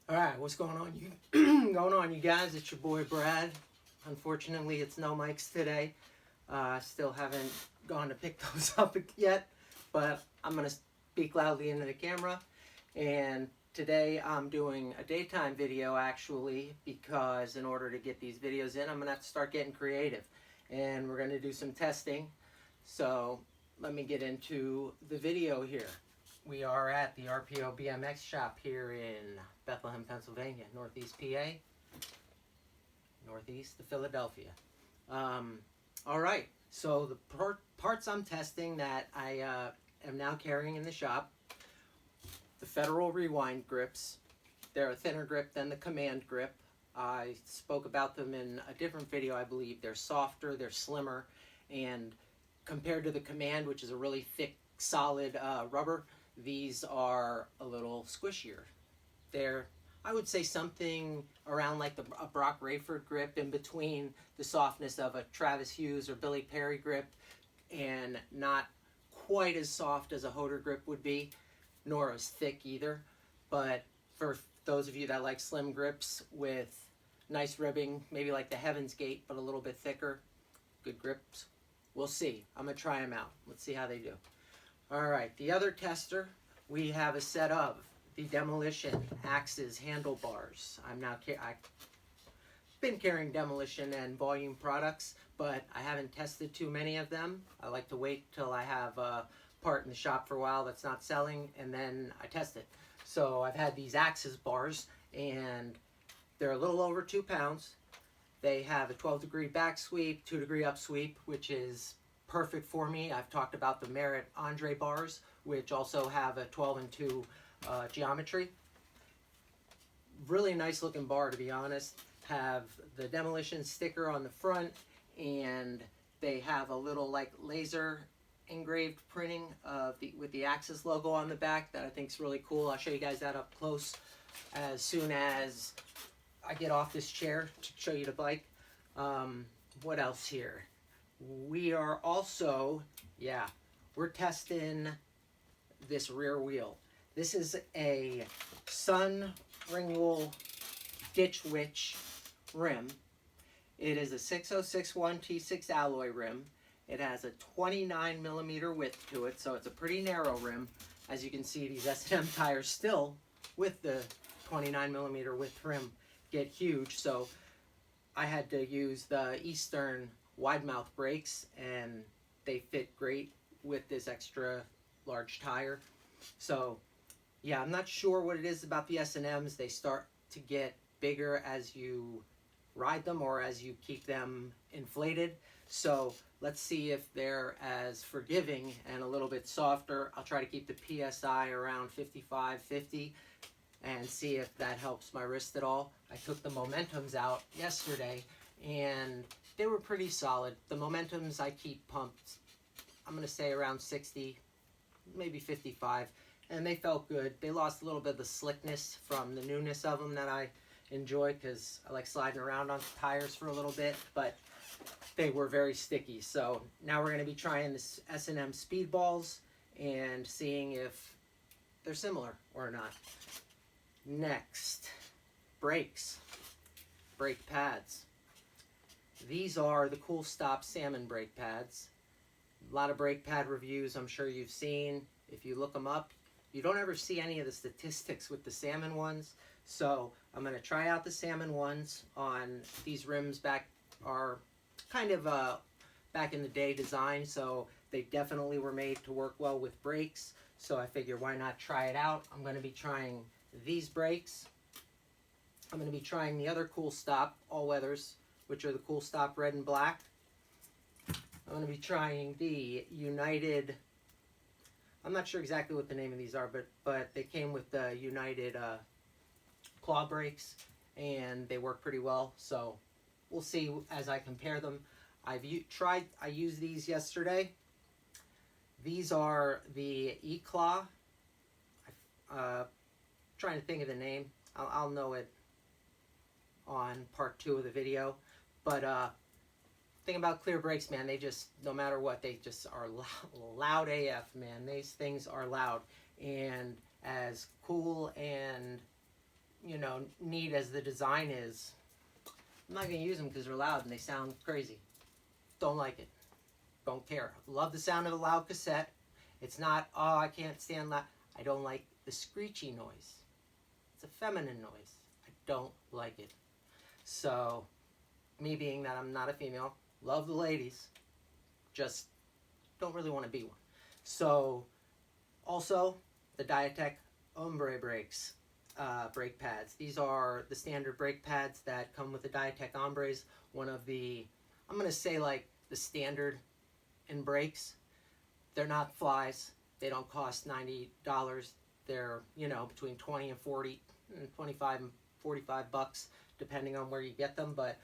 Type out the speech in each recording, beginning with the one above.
All right, what's going on, you going on, you guys? It's your boy Brad. Unfortunately, it's no mics today. Still haven't gone to pick those up yet, but I'm gonna speak loudly into the camera. And today I'm doing a daytime video actually because in order to get these videos in, I'm gonna have to start getting creative, and we're gonna do some testing. So let me get into the video here. We are at the RPO BMX shop here in Bethlehem, Pennsylvania, Northeast PA, northeast of Philadelphia. All right, so the parts I'm testing that I am now carrying in the shop, the Federal Rewind grips. They're a thinner grip than the Command grip. I spoke about them in a different video, I believe. They're softer, they're slimmer, and compared to the Command, which is a really thick, solid rubber, these are a little squishier. They're, I would say, something around like a Brock Rayford grip, in between the softness of a Travis Hughes or Billy Perry grip, and not quite as soft as a Hoder grip would be, nor as thick either. But for those of you that like slim grips with nice ribbing, maybe like the Heaven's Gate, but a little bit thicker, good grips. We'll see. I'm going to try them out. Let's see how they do. All right, the other tester, we have a set of the Demolition Axes handlebars. I've been carrying Demolition and Volume products, but I haven't tested too many of them. I like to wait till I have a part in the shop for a while that's not selling, and then I test it. So I've had these Axes bars, and they're a little over 2 pounds. They have a 12-degree back sweep, 2-degree up sweep, which is perfect for me. I've talked about the Merit Andre bars, which also have a 12 and 2 geometry. Really nice looking bar, to be honest. Have the Demolition sticker on the front, and they have a little like laser engraved printing of with the Axis logo on the back that I think is really cool. I'll show you guys that up close as soon as I get off this chair to show you the bike. What else here? We are also, we're testing this rear wheel. This is a Sun Ringwool Ditch Witch rim. It is a 6061 T6 alloy rim. It has a 29 millimeter width to it, so it's a pretty narrow rim. As you can see, these S&M tires still, with the 29 millimeter width rim, get huge. So I had to use the Eastern wide mouth brakes, and they fit great with this extra large tire. So yeah, I'm not sure what it is about the S&Ms. They start to get bigger as you ride them or as you keep them inflated. So let's see if they're as forgiving and a little bit softer. I'll try to keep the PSI around 55, 50 and see if that helps my wrist at all. I took the Momentums out yesterday, and they were pretty solid. The Momentums I keep pumped, I'm going to say around 60, maybe 55, and they felt good. They lost a little bit of the slickness from the newness of them that I enjoy, because I like sliding around on tires for a little bit, but they were very sticky. So now we're going to be trying this S&M Speedballs and seeing if they're similar or not. Next, brakes, brake pads. These are the Cool Stop Salmon brake pads. A lot of brake pad reviews I'm sure you've seen. If you look them up, you don't ever see any of the statistics with the salmon ones. So I'm going to try out the salmon ones on these rims. Are kind of back in the day design, so they definitely were made to work well with brakes. So I figure why not try it out. I'm going to be trying these brakes. I'm going to be trying the other Cool Stop all-weathers, which are the Cool Stop red and black. I'm going to be trying the United, I'm not sure exactly what the name of these are, but they came with the United claw brakes, and they work pretty well. So we'll see as I compare them. I used these yesterday. These are the E-Claw. Trying to think of the name. I'll know it on part 2 of the video. But thing about clear brakes, man, they just, no matter what, they just are loud AF, man. These things are loud. And as cool and neat as the design is, I'm not going to use them because they're loud and they sound crazy. Don't like it. Don't care. Love the sound of a loud cassette. It's not, oh, I can't stand loud. I don't like the screechy noise. It's a feminine noise. I don't like it. So, me being that I'm not a female, love the ladies, just don't really want to be one. So, also, the Diatec Ombre brakes, brake pads. These are the standard brake pads that come with the Diatec Ombres. One of the, I'm going to say like the standard in brakes. They're not flies. They don't cost $90. They're, between 20 and 40, 25 and 45 bucks, depending on where you get them. But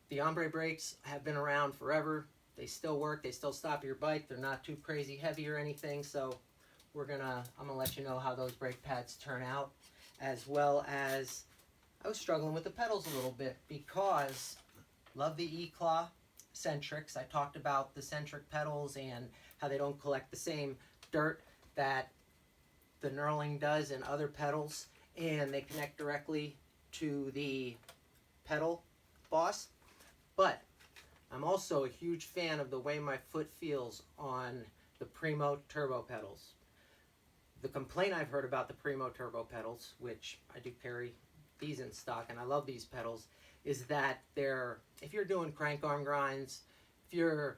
the Ombre brakes have been around forever. They still work. They still stop your bike. They're not too crazy heavy or anything. So I'm gonna let you know how those brake pads turn out, as well as I was struggling with the pedals a little bit because love the E-Claw Centrics. I talked about the Centric pedals and how they don't collect the same dirt that the knurling does in other pedals, and they connect directly to the pedal boss. But I'm also a huge fan of the way my foot feels on the Primo turbo pedals. The complaint I've heard about the Primo turbo pedals, which I do carry these in stock and I love these pedals, is that if you're doing crank arm grinds, you're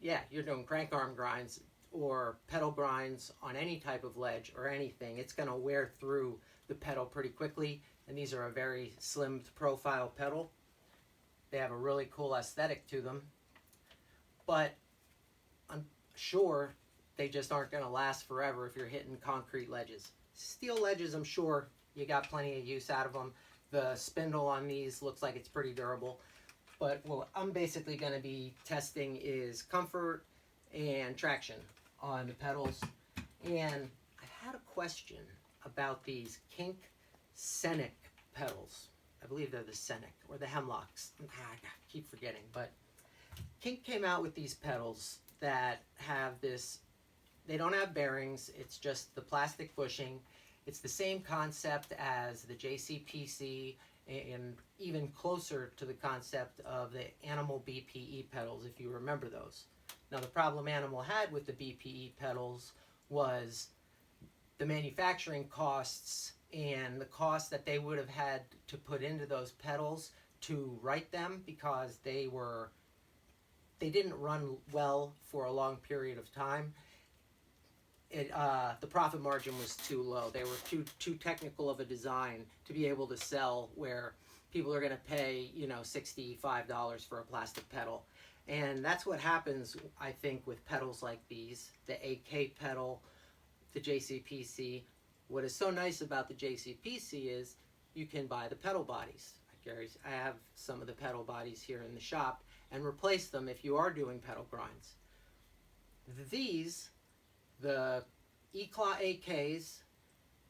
doing crank arm grinds or pedal grinds on any type of ledge or anything, it's going to wear through the pedal pretty quickly. And these are a very slim profile pedal. They have a really cool aesthetic to them, but I'm sure they just aren't going to last forever if you're hitting concrete ledges. Steel ledges, I'm sure you got plenty of use out of them. The spindle on these looks like it's pretty durable. But what I'm basically going to be testing is comfort and traction on the pedals. And I had a question about these Kink Scenic pedals. I believe they're the Scenic or the Hemlocks. I keep forgetting. But Kink came out with these pedals that have this, they don't have bearings. It's just the plastic bushing. It's the same concept as the JCPC and even closer to the concept of the Animal BPE pedals, if you remember those. Now, the problem Animal had with the BPE pedals was the manufacturing costs and the cost that they would have had to put into those pedals to write them, because they didn't run well for a long period of time. The profit margin was too low. They were too technical of a design to be able to sell where people are going to pay, $65 for a plastic pedal. And that's what happens, I think, with pedals like these, the AK pedal, the JCPC. What is so nice about the JCPC is you can buy the pedal bodies. I have some of the pedal bodies here in the shop, and replace them if you are doing pedal grinds. These, the E-Claw AKs,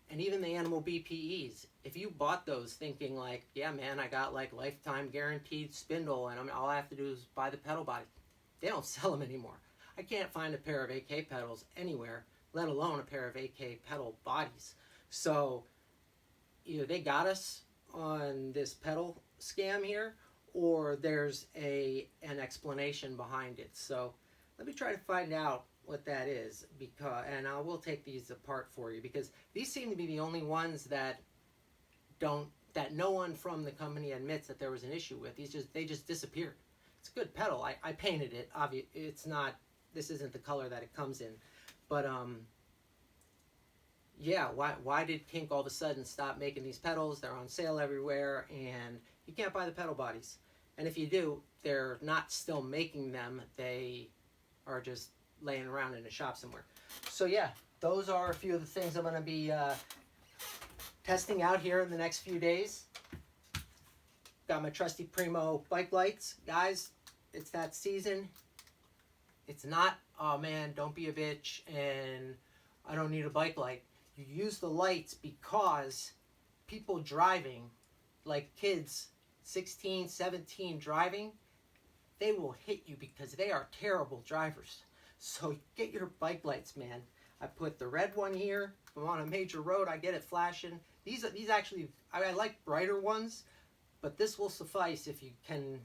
and even the Animal BPEs, if you bought those thinking like, yeah man, I got like lifetime guaranteed spindle and all I have to do is buy the pedal body, they don't sell them anymore. I can't find a pair of AK pedals anywhere, let alone a pair of AK pedal bodies. So either they got us on this pedal scam here, or there's an explanation behind it. So let me try to find out what that is, and I will take these apart for you, because these seem to be the only ones that no one from the company admits that there was an issue with. They just disappeared. It's a good pedal. I painted it. It's not. This isn't the color that it comes in, but yeah. Why did Kink all of a sudden stop making these pedals? They're on sale everywhere, and you can't buy the pedal bodies. And if you do, they're not still making them. They are just laying around in a shop somewhere. So yeah, those are a few of the things I'm going to be testing out here in the next few days. Got my trusty Primo bike lights. Guys, it's that season. It's not, oh man, don't be a bitch and I don't need a bike light. You use the lights because people driving, like kids, 16, 17 driving, they will hit you because they are terrible drivers. So get your bike lights, man. I put the red one here. If I'm on a major road, I get it flashing. These actually, I like brighter ones, but this will suffice if you can,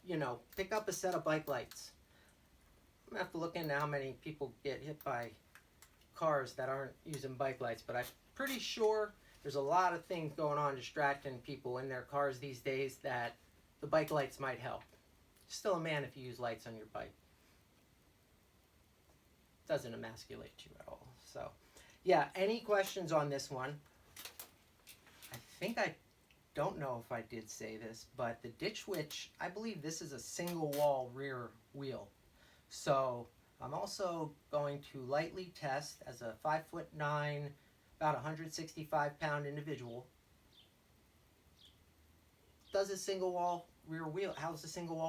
you know, pick up a set of bike lights. I'm gonna have to look into how many people get hit by cars that aren't using bike lights, but I'm pretty sure there's a lot of things going on distracting people in their cars these days that the bike lights might help. Still a man if you use lights on your bike. Doesn't emasculate you at all. So, yeah, any questions on this one? I don't know if I did say this, but the Ditch Witch, I believe this is a single wall rear wheel. So I'm also going to lightly test as a 5'9", about 165 pound individual. Does a single wall rear wheel, how does a single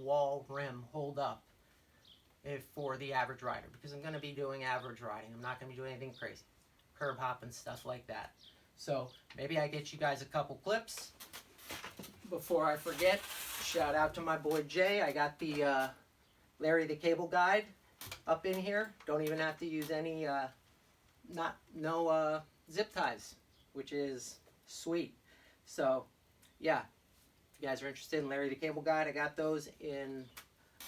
wall rim hold up for the average rider? Because I'm going to be doing average riding. I'm not going to be doing anything crazy. Curb hop and stuff like that. So maybe I get you guys a couple clips. Before I forget, shout out to my boy Jay. I got the Larry the Cable Guide up in here. Don't even have to use any zip ties, which is sweet. So yeah, if you guys are interested in Larry the Cable Guide, I got those in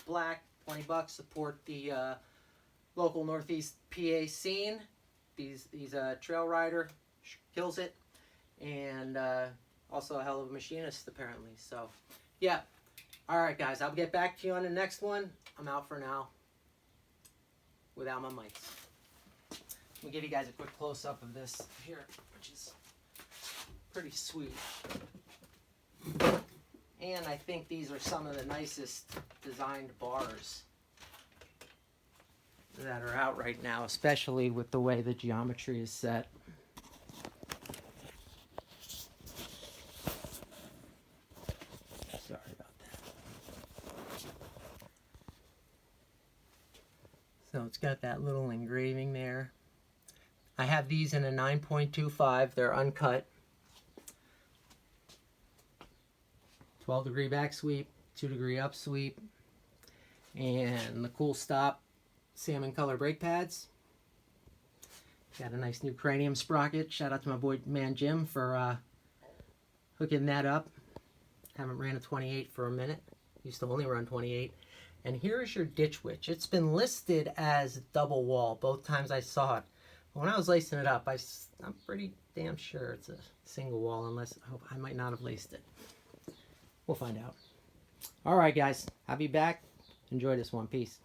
black. $20. Support the local Northeast PA scene. He's a trail rider, kills it, and also a hell of a machinist apparently. So yeah, all right guys, I'll get back to you on the next one. I'm out for now without my mics. Let me give you guys a quick close-up of this here, which is pretty sweet. And I think these are some of the nicest designed bars that are out right now, especially with the way the geometry is set. Sorry about that. So it's got that little engraving there. I have these in a 9.25. They're uncut. 12-degree back sweep, 2-degree up sweep, and the cool stop salmon color brake pads. Got a nice new cranium sprocket. Shout out to my boy man Jim for hooking that up. Haven't ran a 28 for a minute. Used to only run 28. And here's your Ditch Witch. It's been listed as double wall both times I saw it. But when I was lacing it up, I'm pretty damn sure it's a single wall, unless I might not have laced it. We'll find out. All right, guys. I'll be back. Enjoy this one. Peace.